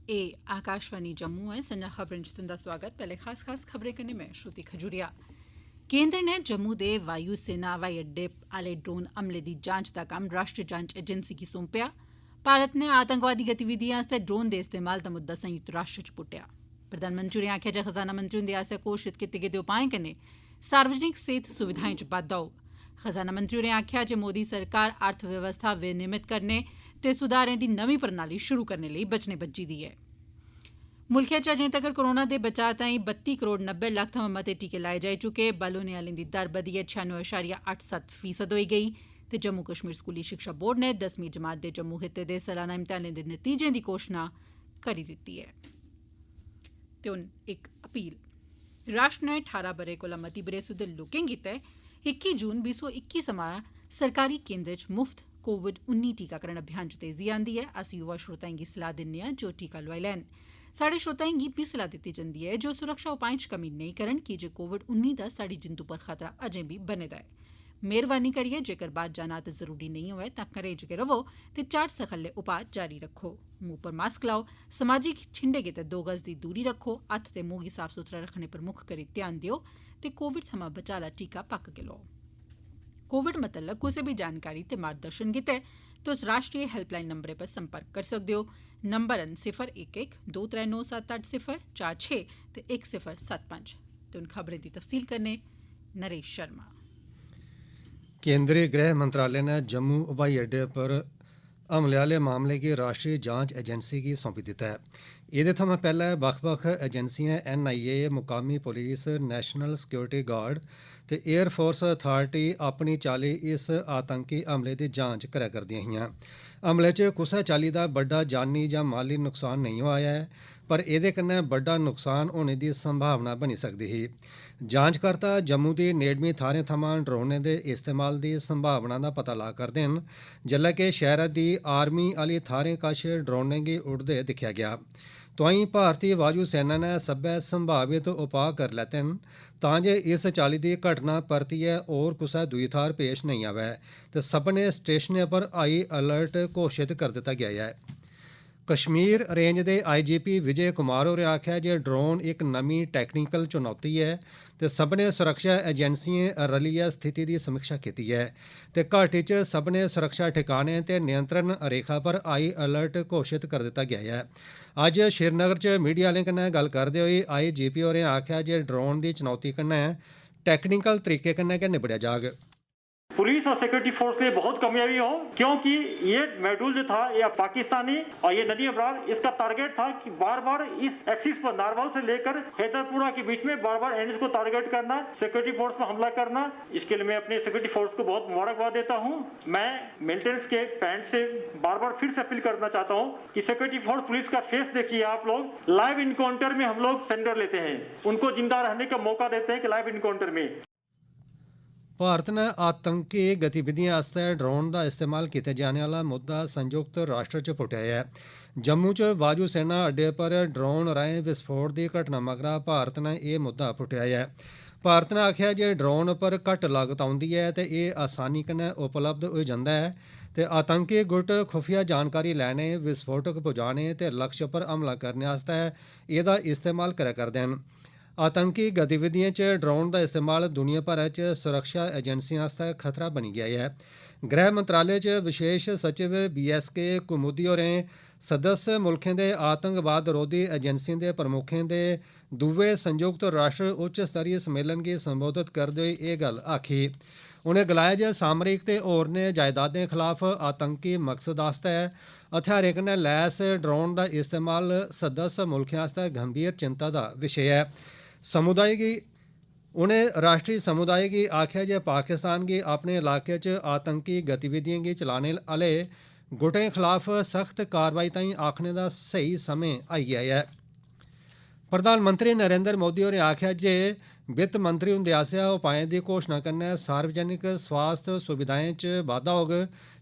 ए आकाशवाणी जम्मू है। संजा खबरें च तुंदा स्वागत। पहले खास खबरें कन्नै मैं श्रुति खजूरिया। केंद्र ने जम्मू दे वायु सेना हवाई अड्डे आले ड्रोन हमले दी जांच दा कम्म राष्ट्रीय जांच एजेंसी गी सौंपेआ। भारत ने आतंकवादी गतिविधिएं आस्तै ड्रोन दे इस्तेमाल दा मुद्दा संयुक्त राष्ट्र च पुट्टेआ। प्रधानमंत्री होरें आखेआ जे खजाना मंत्री हुंदे आसेआ घोषित कीते गेदे उपाएं कन्नै सार्वजनिक सेहत सुविधाएं च बाद्दा होग। खजाना मंत्री होरें आखेआ जे मोदी सरकार अर्थव्यवस्था विनियमित करने ते सुधारें दी नमीं प्रणाली शुरू करने लेई वचने बज्झी दी ऐ। मुल्खै च अजें तगर कोरोना दे बचाऽ ताईं 32 करोड़ 90 लक्ख थमां मते टीके लाए जाई चुके। बल होने आह्लें दी दर बधियै 96.87% होई गेई ते जम्मू कश्मीर स्कूली शिक्षा बोर्ड ने 10वीं जमात दे जम्मू खित्ते दे सालाना इम्तिहानें दे नतीजें दी घोषणा करी दित्ती ऐ। ते हुन इक अपील। राष्ट्र ने 18 ब'रे कोला मती बरेसू दे लोकें गितै 21 जून 2021 समां सरकारी केन्द्रें च मुफ्त कोविड-19 टीकाकरण अभियान च तेजी आंदी ऐ। अस युवा श्रोताएं गी सलाह दिन्ने आं जे ओह् टीका लोआई लैन। साढ़े श्रोताएं गी बी सलाह दित्ती जंदी ऐ जे ओह् सुरक्षा उपाएं च कमी नेईं करन कीजे कोविड-19 दा साढ़ी जिंदू पर खतरा अजें बी बने दा ऐ। मेहरबानी करियै जेकर बाहर जाना ते जरूरी नेईं होऐ तां घरै च गै रवो ते चार सखल्ले उपाऽ जारी रक्खो। मुंह पर मास्क लाओ, समाजिक छिंडे गितै 2 गज दी दूरी रक्खो, हत्थ ते मुंह गी साफ सुथरा रक्खने पर मुक्ख करी ध्यान देओ ते कोविड थमां बचाऽ आह्ला टीका पक्क गै लोओ। कोविड मतलब कुसै बी जानकारी ते मार्गदर्शन गितै तुस राष्ट्रीय हैल्पलाइन नंबरें पर संपर्क करी सकदे ओ। नंबर न 011 2397 804 ते 1075। ते हुन खबरें दी तफसील कन्नै नरेश शर्मा। केंद्रीय गृह मंत्रालय ने जम्मू हवाई अड्डे पर हमले आह्ले मामले गी राष्ट्रीय जांच एजेंसी गी सौंपी दित्ता ऐ। एह्दे थमां पैह्लें बक्ख-बक्ख एजेंसियां NIA, मुकामी पुलिस, नेशनल सिक्योरिटी गार्ड ते एयरफोर्स अथार्टी अपनी चाल्ली इस आतंकी हमले दी जांच करै करदियां हियां। हमले च कुसै चाल्ली दा बड्डा जानी जां माली नुकसान नेईं होआ ऐ, पर एह्दे कन्नै बड्डा नुकसान होने दी संभावना बनी सकदी ही। जांचकर्ता जम्मू दी नेड़मी थाह्रें थमां ड्रोनें दे इस्तेमाल दी संभावना दा पता ला करदे न, जेल्लै कि शैह्रा दी आर्मी आह्ली थाह्रें कश ड्रोनें गी उड़दे दिक्खेआ गेआ। तोआईं भारतीय वायु सेना ने सब्बै संभावित उपाऽ करी लैते न तां जे इस चाल्ली दी घटना परतियै होर कुसै दूई थाह्र पेश नेईं आवै ते सभनें स्टेशनें पर हाई अलर्ट घोशित करी दित्ता गेआ ऐ। कश्मीर रेंज दे IGP विजय कुमार होरें आखेआ जे ड्रोन इक नमीं टैक्नीकल चुनौती ऐ ते सभनें सुरक्षा एजेंसियें रलियै स्थिति दी समीक्षा कीती ऐ ते घाटी च सभनें सुरक्षा ठिकानें ते नियंत्रण रेखा पर हाई अलर्ट घोशित करी दित्ता गेआ ऐ। अज्ज श्रीनगर च मीडिया आह्लें कन्नै गल्ल करदे होई IGP होरें आखेआ जे ड्रोन दी चुनौती कन्नै टैक्नीकल तरीके कन्नै गै निबड़ेआ जाग। पुलिस और सिक्योरिटी फोर्स के बहुत कामयाबी हो, क्योंकि ये मेडुल जो था ये पाकिस्तानी और ये नदी अपराध इसका टारगेट था कि बार बार इस एक्सिस पर नारवल से लेकर हैदरपुरा के बीच में बार बार एनिस को टारगेट करना, सिक्योरिटी फोर्स पर हमला करना। इसके लिए मैं अपनी सिक्योरिटी फोर्स को बहुत मुबारकबाद देता हूँ। मैं मिलिटेंट्स के पैंट से बार बार फिर से अपील करना चाहता हूँ कि सिक्योरिटी फोर्स पुलिस का फेस देखिए। आप लोग लाइव इनकाउंटर में हम लोग सेंडर लेते हैं, उनको जिंदा रहने का मौका देते हैं कि लाइव इनकाउंटर में। भारत ने आतंकी गतिविधियें आस्तै ड्रोन दा इस्तेमाल कीते जाने आह्ला मुद्दा संयुक्त राष्ट्र च पुट्टेआ ऐ। जम्मू च वायु सेना अड्डे पर ड्रोन राहें विस्फोट दी घटना मगरा भारत ने एह् मुद्दा पुट्टेआ ऐ। भारत ने आखेआ जे ड्रोन पर घट्ट लागत औंदी ऐ ते एह् आसानी कन्नै उपलब्ध होई जंदा ऐ ते आतंकी गुट खुफिया जानकारी लैने, विस्फोटक पुजाने ते लक्ष्य पर हमला करने आस्तै एह्दा इस्तेमाल करै करदे न। आतंकी गतिविधियें च ड्रोन दा इस्तेमाल दुनिया भरै च सुरक्षा एजेंसियें आस्तै खतरा बनी गेआ ऐ। गृह मंत्रालय च विशेष सचिव BSK कुमुदी होरें सदस्य मुल्खें दे आतंकवाद रोधी एजेंसियें दे प्रमुखें दे दुए संयुक्त राष्ट्र उच्च स्तरीय सम्मेलन गी संबोधित करदे होई एह् गल्ल आखी। उनें गलाया जे सामरिक ते होरनें जायदादें खलाफ आतंकी मकसद आस्तै हथियारें कन्नै लैस ड्रोन दा इस्तेमाल सदस्य मुल्खें आस्तै गंभीर चिंता दा विशे ऐ। उनें राष्ट्री समुदाय गी आखेआ जे पाकिस्तान गी अपने इलाके च आतंकी गतिविधियें गी चलाने आह्ले गुटें खलाफ सख्त कार्रवाई ताईं आखने दा स्हेई समें आई गेआ ऐ। प्रधानमंत्री नरेंद्र मोदी होरें आखेआ जे वित्त मंत्री हुंदे आसेआ उपाएं दी घोशणा कन्नै सार्वजनिक स्वास्थ्य सुविधाएं च बाद्दा होग,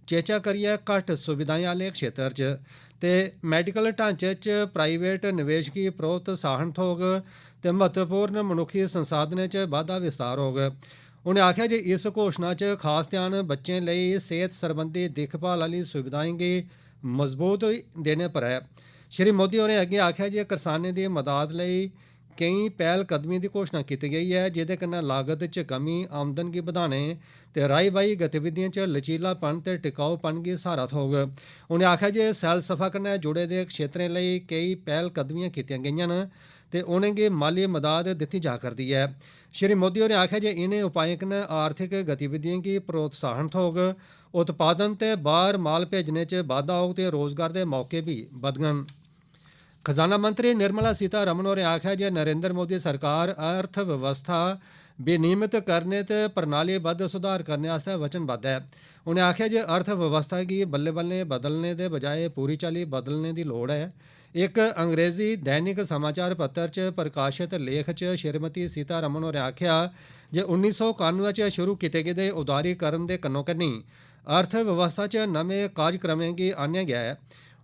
चेचा करियै घट्ट सुविधाएं आह्ले क्षेत्र च ते मैडिकल ढांचे च प्राइवेट निवेश गी प्रोत्साहन थ्होग ते महत्वपूर्ण मनुक्खी संसाधनें च बाद्दा विस्तार होग। उनें आखेआ जे इस घोशणा च खास ध्यान बच्चें लेई सेहत सरबंधी दिक्खभाल आह्ली सुविधाएं गी मजबूत देने पर ऐ। श्री मोदी होरें अग्गें आखेआ जे करसानें दी मदाद लेई केईं पैह्लकदमिएं दी घोषणा कीती गेई है जेह्दे कन्नै लागत च कमी, आमदन गी बधाने ते राई बाई गतिविधिएं च लचीलापन ते टिकाऊपन गी सहारा थ्होग। उनें आखेआ जे सैलसफा कन्नै जुड़े दे क्षेत्रें लेई केई पैह्लकदमियां कीतियां गेईयां न ते उनेंगी माली मदाद दित्ती जा करदी ऐ। श्री मोदी होरें आखेआ जे इनें उपाएं कन्नै आर्थिक गतिविधिएं गी प्रोत्साहन थ्होग, उत्पादन ते बाह्र माल भेजने च बाद्धा होग ते रोजगार दे मौके बी बधङन। खजाना मंत्री निर्मला सीतारमण होरें आखेआ जे नरेंद्र मोदी सरकार अर्थ व्यवस्था विनियमित करने ते प्रणालीबद्ध सुधार करने आस्तै वचनबद्ध ऐ। उनें आखेआ जे अर्थ व्यवस्था गी बल्लें बल्लें बदलने दे बजाय पूरी चाल्ली बदलने दी लोड़ ऐ। इक अंग्रेजी दैनिक समाचार पत्र च प्रकाशित लेख च श्रीमती सीतारमण होरें आखेआ जे 1991 च शुरू कीते गेदे उदारीकरण दे कन्नो कन्नी अर्थ व्यवस्था च नमें कार्यक्रमें गी आह्नेआ गेआ ऐ।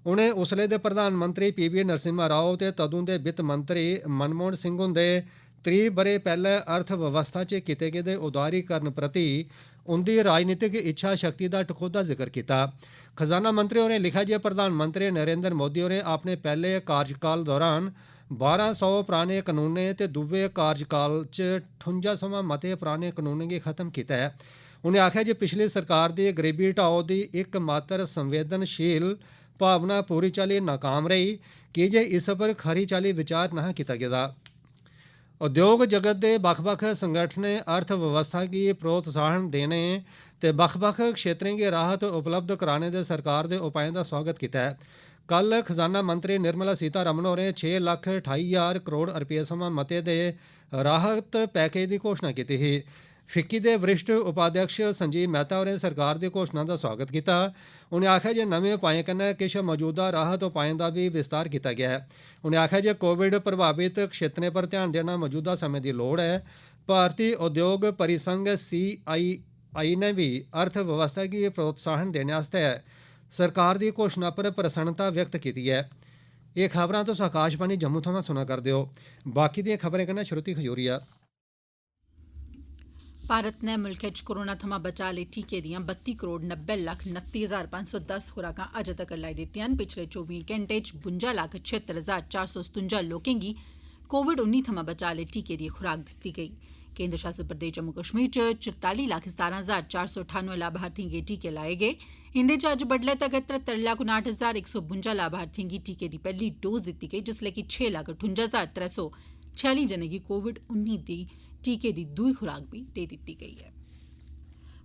उनें उसले दे प्रधानमंत्री PV नरसिम्हा राव ते तदूं दे वित्त मंत्री मनमोहन सिंह हुंदे 30 ब'रे पैह्ले अर्थ व्यवस्था च कीते गेदे उदारीकरण प्रति उंदी राजनीतिक इच्छा शक्ति दा टकोह्दा जिक्र कीता। खजाना मंत्री होरें लिखेआ जे प्रधानमंत्री नरेंद्र मोदी होरें अपने पैह्ले कार्यकाल दौरान 1200 पराने कनूनें ते दुए कार्यकाल च 58 समां मते पराने कनूनें गी खत्म कीता ऐ। उनें आखेआ जे पिछली सरकार दी गरीबी हटाओ दी इकमात्र संवेदनशील भावना पूरी चाल्ली नाकाम रही की जे इस पर खरी चाल्ली विचार नहीं कीता गेदा। उद्योग जगत दे बक्ख-बक्ख संगठनें अर्थ व्यवस्था गी प्रोत्साहन देने ते बक्ख-बक्ख क्षेत्रें गी राहत उपलब्ध कराने दे सरकार दे उपाएं दा स्वागत कीता है। कल खजाना मंत्री निर्मला सीतारमण होरें 6,28,000 करोड़ रपेऽ समां मते दे राहत पैकेज की घोषणा की ही। फिक्की दे वरिष्ठ उपाध्यक्ष संजीव मेहता होरें सरकार की घोषणा का स्वागत किया। उन्हें आख्या जे नमें उपाएं कन्नै किश मौजूदा राहत उपाएं का भी विस्तार किया गया है। उन्हें आख्या जे कोविड प्रभावित क्षेत्रें पर ध्यान देना मौजूदा समय की लोड़ है। भारतीय उद्योग परिसंघ CII ने भी अर्थव्यवस्था की प्रोत्साहन देने आस्तै सरकार की घोषणा पर प्रसन्नता व्यक्त की है। ये खबरां तुस आकाशवाणी जम्मू थमां सुना करदे हो। बाकी दियां खबरें कन्नै श्रुति खजूरिया। भारत ने मुल्कै च कोरोना थमां बचाऽ लेई टीके दियां 32 करोड़ 90 लक्ख 29,510 खुराकां अजें तक्कर लाई दित्तियां न। पिछले 24 घैंटे च 52 लक्ख 76,457 लोकें गी कोविड-19 थमां बचाऽ लेई टीके दी खुराक दित्ती गेई। केंद्र शासित प्रदेश जम्मू कश्मीर च 44,17,498 लाभार्थियें गी टीके लाए गे। इंदे च अज्ज बड्डलै तगर 73,59,152 लाभार्थियें गी टीके दी पैह्ली डोज दित्ती गेई, जिसलै कि 6,58,346 जनें गी कोविड-19 दी टीके दी दूई खुराक भी देई दित्ती गेई ऐ।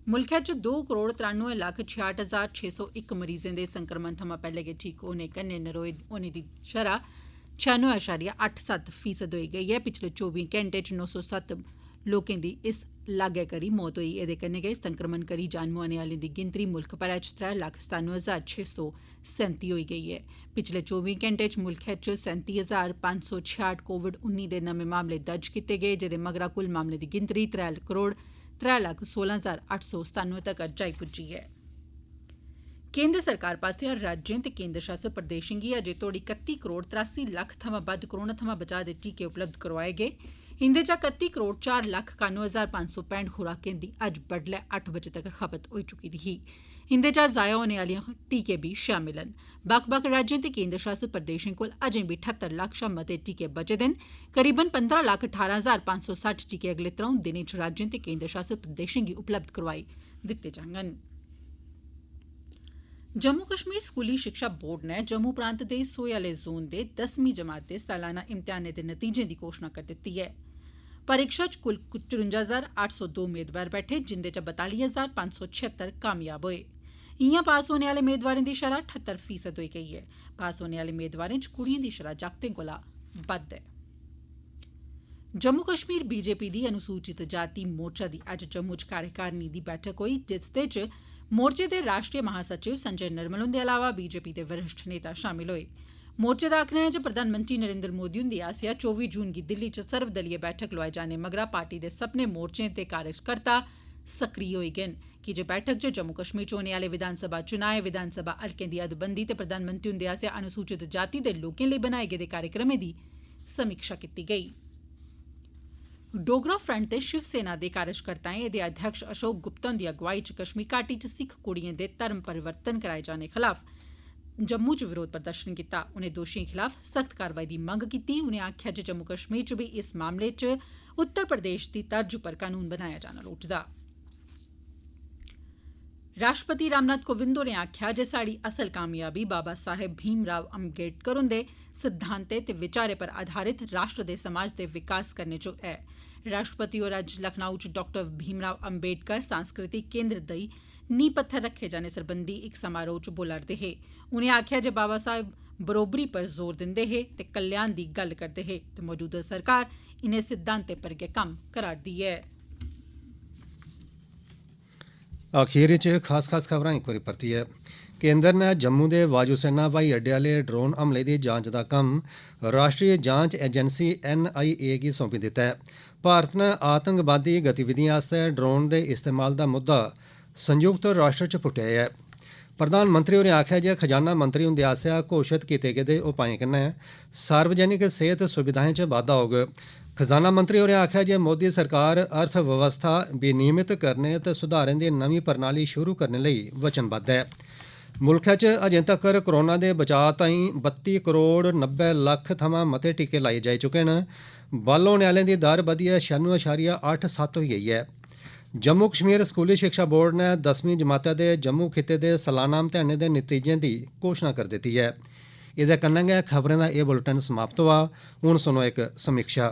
मुल्खै च 2 करोड़ 93 लक्ख 66,601 मरीजें दे संक्रमण थमां पैह्ले गै ठीक होने कन्नै नरोए होने दी शरह 96.87% होई गेई है। पिछले 24 घैंटे च 907 लोकें दी इस लागै करी मौत होई। एह्दे कन्नै गै संक्रमण करी जान मुआने आह्लें दी गिनतरी मुल्ख भरै च 3,97,637 होई गेई ऐ। पिछले 24 घैंटे च मुल्खै च 37,566 कोविड-19 दे नमें मामले दर्ज कीते गे, जेदे मगरा कुल मामलें दी गिनतरी 3 करोड़ 3,16,897 तक्कर जाई पुज्जी ऐ। केंद्र सरकार पास्सेआ राज्यें ते केंद्र शासित प्रदेशें गी अजें तोड़ी 31 करोड़ 83 लक्ख थमां बद्द कोरोना थमां बचाऽ दे टीके उपलब्ध करोआए गे। इंदे चा 31 करोड़ 4 लक्ख 91,565 खुराकें दी अज्ज बड्डलै 8 बजे तक्कर खपत होई चुकी दी ही। इंदे चा जाया होने आह्लियां टीके भी शामिल न। बक्ख-बक्ख राज्यें ते केंद्र शासित प्रदेशें कोल अजें बी 78 लक्ख शा मते टीके बचे दे न। करीबन 15 लक्ख 18,560 टीके अगले 3 दिनें च राज्यें ते केंद्र शासित प्रदेशें गी उपलब्ध करोआई दित्ते जाङन। जम्मू कश्मीर स्कूली शिक्षा बोर्ड ने जम्मू प्रांत दे सोहे आह्ले जोन दे 10वीं जमात दे सालाना इम्तेहानें दे नतीजें दी घोषणा करी दित्ती ऐ। परीक्षा च कुल 54,802 मेदवार बैठे, जिंदे च 42,576 कामयाब होए। इयां पास होने आह्ले मेदवारें दी शरह 78% होई गेई ऐ। पास होने आह्ले मेदवारें च कुड़ियें दी शरह जागतें कोला बद्द ऐ। जम्मू कश्मीर बीजेपी दी अनुसूचित जाति मोर्चा दी अज्ज जम्मू च कार्यकारिणी दी बैठक होई, जिसदे च मोर्चे दे राष्ट्रीय महासचिव संजय नरमल हुंदे अलावा बीजेपी दे वरिष्ठ नेता शामिल होए। मोर्चे दा आखना ऐ जे प्रधानमंत्री नरेंद्र मोदी हुंदी आसेआ 24 जून गी दिल्ली च सर्वदलीय बैठक लोआए जाने मगरा पार्टी दे सब्भनें मोर्चें ते कार्यकर्ता सक्रिय होई गे न, की जे बैठक च जम्मू कश्मीर च होने आह्ले विधानसभा चुनाएं, विधानसभा हल्कें दी हदबंदी ते प्रधानमंत्री हुंदे आसेआ अनुसूचित जाति दे लोकें लेई बनाए गेदे कार्यक्रमें दी समीक्षा कीती गेई। डोगरा फ्रंट ते शिव सेना दे कार्यकर्ताएं एह्दे अध्यक्ष अशोक गुप्ता हुंदी अगुवाई च कश्मीर घाटी च सिक्ख कुड़ियें दे धर्म परिवर्तन कराए जाने खलाफ जम्मू च विरोध प्रदर्शन कीता। उनें दोषियों खिलाफ सख्त कारवाई दी मंग कीती। उनें आखेआ जे जम्मू कश्मीर च बी इस मामले च उत्तर प्रदेश दी तर्ज उप्पर कानून बनाया जाना लोड़चदा। राष्ट्रपति रामनाथ कोविंद होरें आखेआ जे साड़ी असल कामयाबी बाबा साहेब भीम राव अम्बेडकर हुंदे सिद्धांतें ते विचारें पर आधारित राष्ट्र दे समाज दे विकास करने च ऐ। राष्ट्रपति होर अज्ज लखनऊ च डाक्टर भीम राव अम्बेडकर सांस्कृतिक केन्द्र दी नींह पत्थर रखे जाने सरबंधी इक समारोह च बोला'रदे हे। उनें आखेआ जे बाबा साहेब बरोबरी पर जोर दिंदे हे ते कल्याण दी गल्ल करदे हे ते मौजूदा सरकार इनें सिद्धांतें पर गै कम्म करा'रदी ऐ। आखिर च खास खबरां इक बारी परतियै। केंद्र ने जम्मू दे वायु सेना ब्हाई अड्डे आह्ले ड्रोन हमले दी जांच दा कम्म राष्ट्रीय जांच एजेंसी NIA गी सौंपी दित्ता ऐ। भारत ने आतंकवादी गतिविधिएं आस्तै ड्रोन दे इस्तेमाल दा मुद्दा संयुक्त राष्ट्र च पुट्टेआ ऐ। प्रधानमंत्री होरें आखेआ जे खजाना मंत्री हुंदे आसेआ घोषित कीते गेदे उपाएं कन्नै सार्वजनिक सेहत सुविधाएं च बाद्दा होग। खजाना मंत्री होरें आखेआ जे मोदी सरकार अर्थव्यवस्था विनियमित करने ते सुधारें दी नमीं प्रणाली शुरू करने लेई वचनबद्ध ऐ। मुल्खै च अजें तक्कर कोरोना दे बचाऽ ताईं 32 करोड़ 90 लक्ख थमां मते टीके लाई जाई चुके न। बल्ल होने आह्लें दी दर बधियै 96.87 होई गेई ऐ। जम्मू कश्मीर स्कूली शिक्षा बोर्ड ने 10वीं जमातै दे जम्मू खित्ते दे सालाना इम्तिहानें दे नतीजें दी घोषणा करी दित्ती ऐ। एह्दे कन्नै गै खबरें दा एह् बुलेटिन समाप्त होआ। हून सुनो इक समीक्षा।